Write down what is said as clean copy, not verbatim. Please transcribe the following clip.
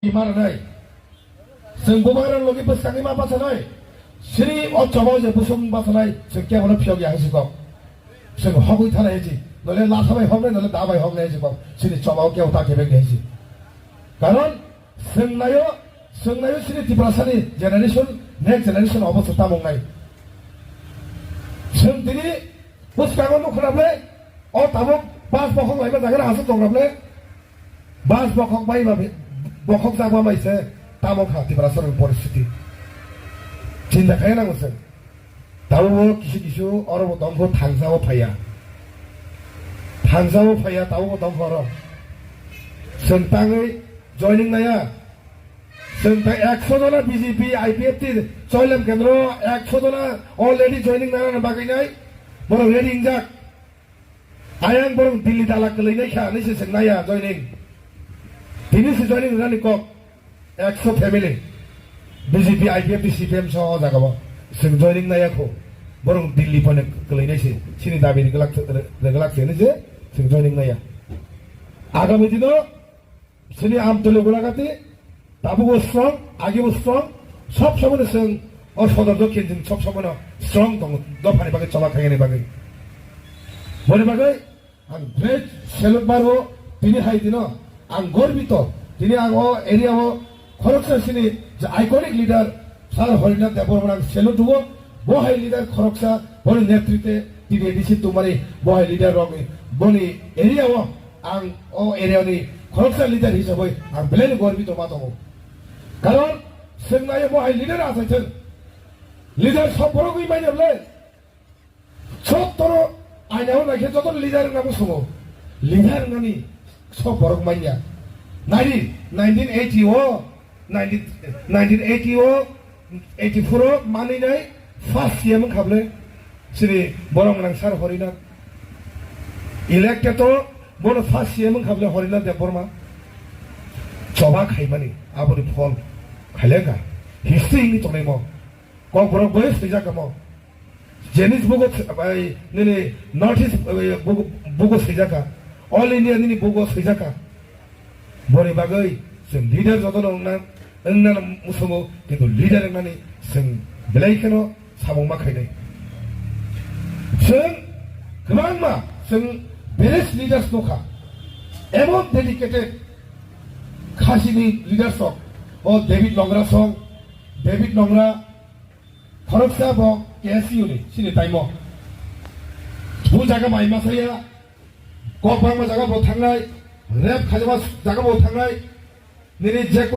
Imaranai, Sengbumaran logi besani ma pasanai, Sri Ochawa je busum pasanai, Sengkia wana pyogi hasikok, Seng hogui thana heji, nole lasamai hogne nole dabai hogne hesikok, Sri Chawa kia uta kebek heji. Karon Sengnayo Sri Tiprasani generation next generation obosu tamongai. Seng tini puskangon nukrable, o tamok bas bokong laiba jagara hasuk tongrable, bas bokong bai babi. বখক যাবো মাইছে তামো খাতি পারাসর পরিস্থিতি চিন্তা খায় না গছে তাও কিছু কিছু অরব দম্ভ থাংজাও ফাইয়া তাও দম্ভ র সন্তাঙ্গই জয়নিং নায়া সন্তাং 100 জনা বিজেপি আইপিএফ টির চয়লাম কেন্দ্র 100 জনা অলরেডি জয়নিং নানা বাকি নাই বড় রেডিং যাক আয়াং বড় দিল্লি তালাক লইনাই খা নিছে সেনায়া জয়নিং তিনি জয়নিং রানি কক 100 ফ্যামিলি বিজেপি আইপিএফ সিপিএম সহ জাগাবো जों জয়নিং নায়াখো বরং দিল্লি পনে কলাইনাইছে সিনি দাবি রেগলাকছে যে जों জয়নিং নায়া আগামী দিন সিনি আমতলে গোলাগাতি তাবুগো স্ট্রং আগেও স্ট্রং সব সময় जों অ সদর দক্ষিণ जों সব সময় স্ট্রং দং দফানি বাগে চলা খাইনি বাগে মনে বাগে আং গ্রেট সেলুট বারো তিনি হাই দিন आं गर्वित दिनै आं एरिया खरगसा सिनि आइकनिक लिडार सार हरिनाथ देवबर्मन आं सेलुट दङ बहाय लिडार खरगसा बनि नेतृत्वे दिनै एडिसि तुमारि बहाय लिडार रङि बनि एरिया आं एरियानि खरगसा लिडार हिसाबै आं बेलेन गर्वित मा दङ कारण जोंनाय बहाय लिडार आसाइथों लिडार सम्पर्कइ माइनबले सत्तर आइनाव नायखे जत लिडार होनना बुङो लिडार होननानै सब बरक माइया 1984 मानिनाय फार्स्ट सिएम खाबले श्री बरमनां सार हरिनाथ इलेक्टेड बन फार्स्ट सिएम खाबले हरिनाथ देवबर्मा चबा खाइमानि आबनि फल खाइलेगा हिस्ट्री नि तनेमो क बरक बय सैजाकामो जेनिस बुगो ने नॉर्थ ईस्ट बुगो सैजाका ऑल इंडिया नि बुगो सैजाका बरे बागै जों लिडार जदन ओंना मुसुमो किन्तु लिडार होननानै जों बेलायखोनो सामंमा खायनाय जों गोबां मा जों बेलेस लिडार्स दंखा एमन डेडिकेटेड खासिनि लिडार्स दं अ डेभिड नंग्रा खरगसा बक केएसइउनि सिनि टाइमआव बु जागा माइमासाया ककबांमा जागा थांनाय रेप खाजोबा जागा थांनाय निरे जे